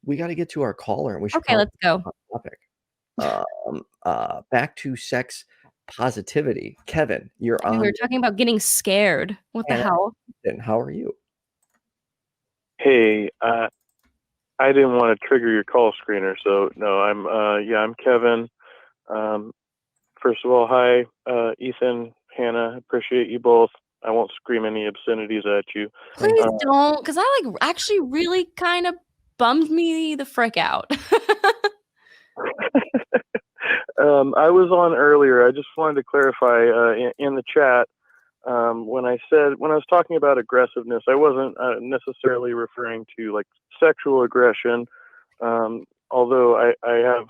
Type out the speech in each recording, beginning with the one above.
we got to get to our caller, and we should Okay, let's go. topic. Back to sex positivity. Kevin, you're on. We were talking about getting scared. What the hell? And how are you? Hey, I didn't want to trigger your call screener, so no, I'm Kevin. First of all, hi, Ethan, Hannah, appreciate you both. I won't scream any obscenities at you. Please don't, because I like actually really kind of bummed me the frick out. I was on earlier. I just wanted to clarify in the chat when I was talking about aggressiveness, I wasn't necessarily referring to like sexual aggression, although I have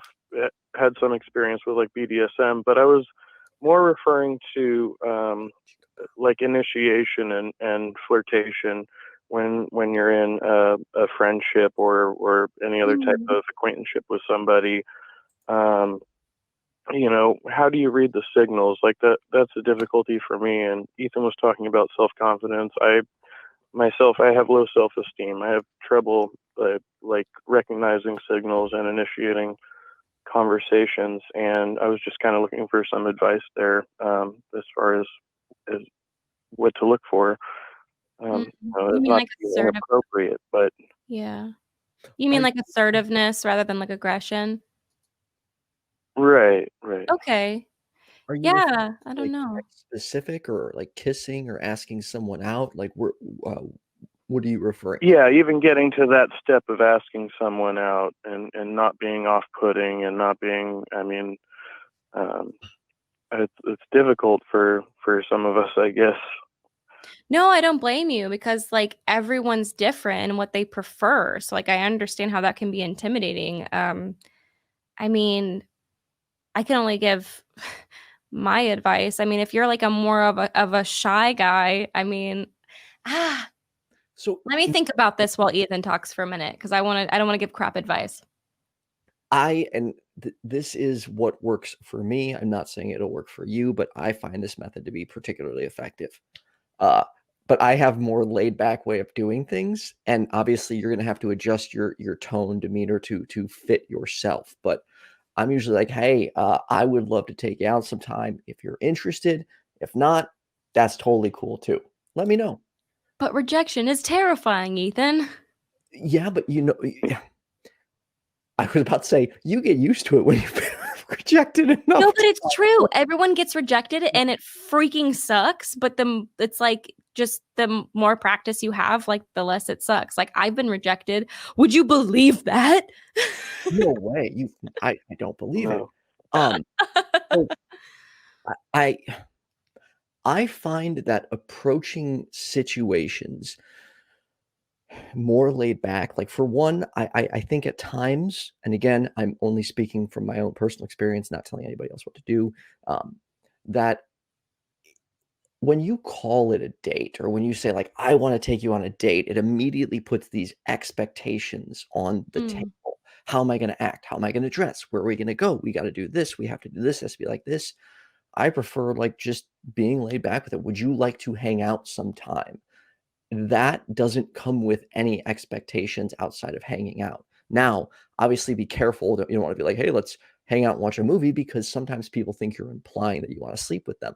had some experience with like BDSM, but I was more referring to like initiation and flirtation when you're in a friendship or any other type of acquaintanceship with somebody. You know, how do you read the signals? Like that's a difficulty for me. And Ethan was talking about self-confidence. I have low self-esteem. I have trouble like recognizing signals and initiating conversations. And I was just kind of looking for some advice there as far as what to look for. You mean not like assertive? Inappropriate, but yeah. You mean like assertiveness rather than like aggression? Right. Okay. Are you I don't know. Specific or like kissing or asking someone out? Like, what are you referring to? Yeah, even getting to that step of asking someone out and not being off-putting and not being, I mean, it's difficult for some of us, I guess. No, I don't blame you because like everyone's different in what they prefer. So like I understand how that can be intimidating. I mean, I can only give my advice. I mean, if you're like a more of a shy guy, I mean, so let me think about this while Ethan talks for a minute because I don't want to give crap advice. This is what works for me. I'm not saying it'll work for you, but I find this method to be particularly effective. But I have more laid back way of doing things. And obviously you're going to have to adjust your tone, demeanor to fit yourself. But I'm usually like, hey, I would love to take you out sometime if you're interested. If not, that's totally cool too. Let me know. But rejection is terrifying, Ethan. Yeah, but you know, I was about to say, you get used to it when you've been rejected enough. No, but it's true. Everyone gets rejected and it freaking sucks. But it's like just the more practice you have, like the less it sucks. Like I've been rejected. Would you believe that? No way. I don't believe it. So I find that approaching situations more laid back. Like for one, I think at times, and again, I'm only speaking from my own personal experience, not telling anybody else what to do, that when you call it a date or when you say like, I want to take you on a date, it immediately puts these expectations on the table. How am I going to act? How am I going to dress? Where are we going to go? We got to do this. We have to do this. It has to be like this. I prefer like just being laid back with it. Would you like to hang out sometime? That doesn't come with any expectations outside of hanging out. Now, obviously be careful that you don't want to be like, hey, let's hang out and watch a movie, because sometimes people think you're implying that you want to sleep with them.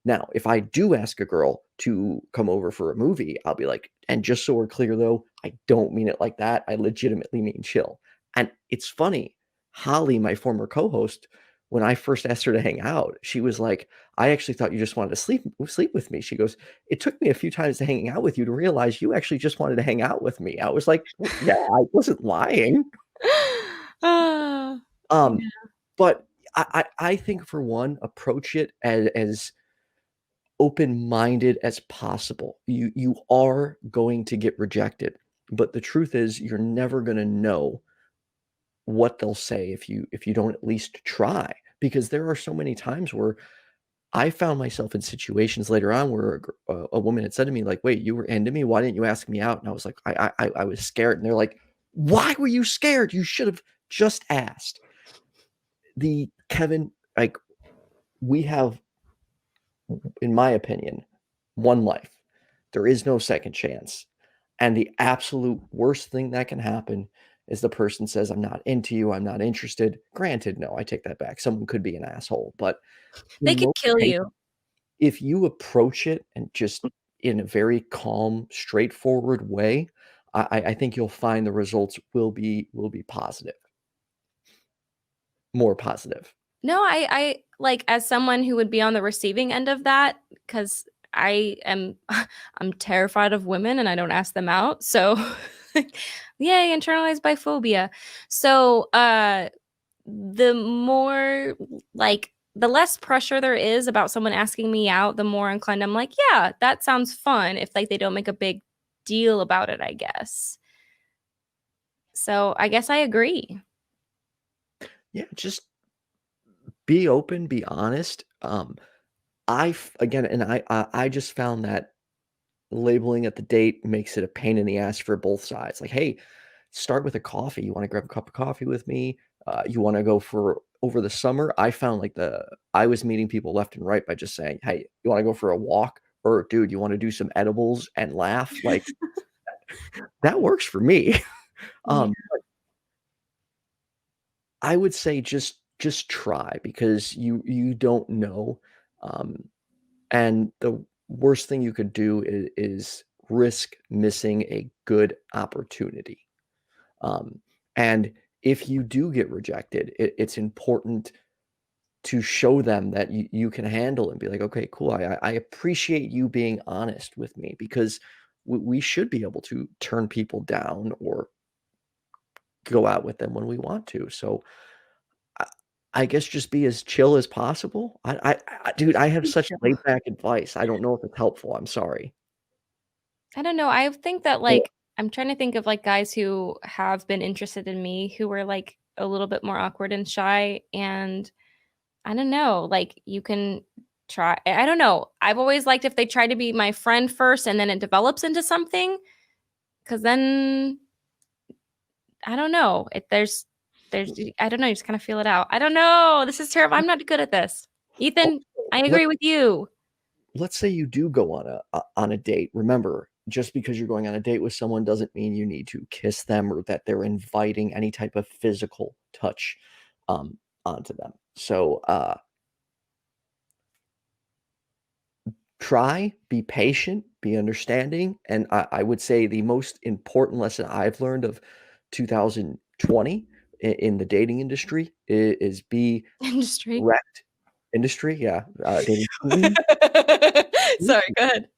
Now, if I do ask a girl to come over for a movie, I'll be like, and just so we're clear though, I don't mean it like that. I legitimately mean chill. And it's funny, Holly, my former co-host, when I first asked her to hang out, she was like, I actually thought you just wanted to sleep with me. She goes, it took me a few times to hanging out with you to realize you actually just wanted to hang out with me. I was like, well, yeah, I wasn't lying. But I think for one, approach it as open-minded as possible. You are going to get rejected, but the truth is you're never going to know what they'll say if you don't at least try, because there are so many times where I found myself in situations later on where a woman had said to me like, wait, you were into me, why didn't you ask me out? And I was like, I was scared. And they're like, why were you scared? You should have just asked. Kevin, like, we have, in my opinion, one life. There is no second chance. And the absolute worst thing that can happen is the person says, I'm not into you, I'm not interested. Granted, no, I take that back. Someone could be an asshole, but They in could most kill cases, you. if you approach it and just in a very calm, straightforward way, I think you'll find the results will be positive, more positive. No, I like, as someone who would be on the receiving end of that, because I am I'm terrified of women and I don't ask them out. So yay, internalized biphobia. So the more, like, the less pressure there is about someone asking me out, the more inclined I'm like, yeah, that sounds fun, if like they don't make a big deal about it, I guess. So I guess I agree. Yeah, just be open, be honest. Again, and I just found that labeling at the date makes it a pain in the ass for both sides. Like, hey, start with a coffee. You want to grab a cup of coffee with me? You want to go for over the summer? I found like I was meeting people left and right by just saying, hey, you want to go for a walk? Or dude, you want to do some edibles and laugh? Like that works for me. Yeah. I would say just try because you don't know. And the worst thing you could do is risk missing a good opportunity. And if you do get rejected, it's important to show them that you can handle and be like, okay, cool. I appreciate you being honest with me because we should be able to turn people down or go out with them when we want to. So I, I guess just be as chill as possible. Dude, I have such Chill. laid back advice. I don't know if it's helpful. I'm sorry. I don't know. I think that, like, I'm trying to think of like guys who have been interested in me who were like a little bit more awkward and shy. And I don't know, like, you can try. I don't know. I've always liked if they try to be my friend first and then it develops into something. Cause then I don't know. I don't know, you just kind of feel it out. I don't know. This is terrible. I'm not good at this. Ethan, I Let, agree with you. let's say you do go on a date. Remember, just because you're going on a date with someone doesn't mean you need to kiss them or that they're inviting any type of physical touch onto them. So try, be patient, be understanding. And I would say the most important lesson I've learned of 2020 in the dating industry is be Industry. direct. Industry, yeah, dating. Sorry, go ahead.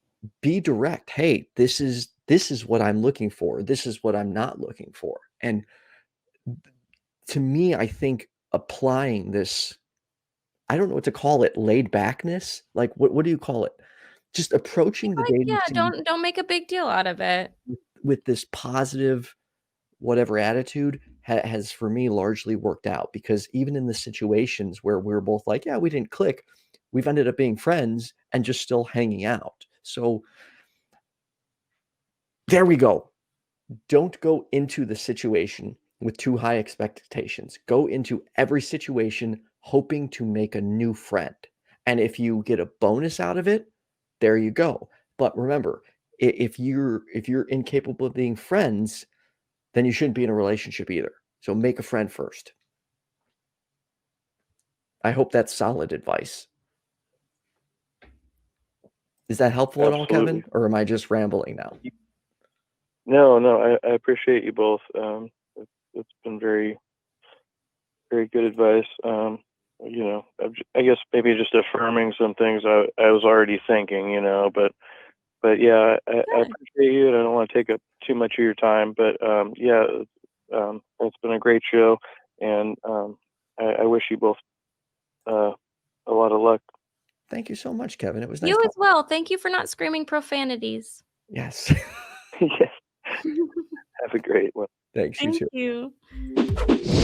Be direct. Hey, this is what I'm looking for. This is what I'm not looking for. And to me, I think applying this, I don't know what to call it, laid backness. Like what do you call it? Just approaching the Like, dating yeah, scene don't make a big deal out of it. with this positive whatever attitude has for me largely worked out because even in the situations where we're both like, yeah, we didn't click, we've ended up being friends and just still hanging out. So there we go. Don't go into the situation with too high expectations. Go into every situation hoping to make a new friend. And if you get a bonus out of it, there you go. But remember, if you're incapable of being friends, then you shouldn't be in a relationship either. So make a friend first. I hope that's solid advice. Is that helpful at all, Absolutely. Kevin? Or am I just rambling now? No, I appreciate you both. It's been very, very good advice. I guess maybe just affirming some things I was already thinking, but yeah, I appreciate you, and I don't want to take up too much of your time, but yeah, it's been a great show, and I wish you both a lot of luck. Thank you so much, Kevin. It was nice You as talking. well. Thank you for not screaming profanities. Yes. Yes. Have a great one. Thanks, you Thank too. you.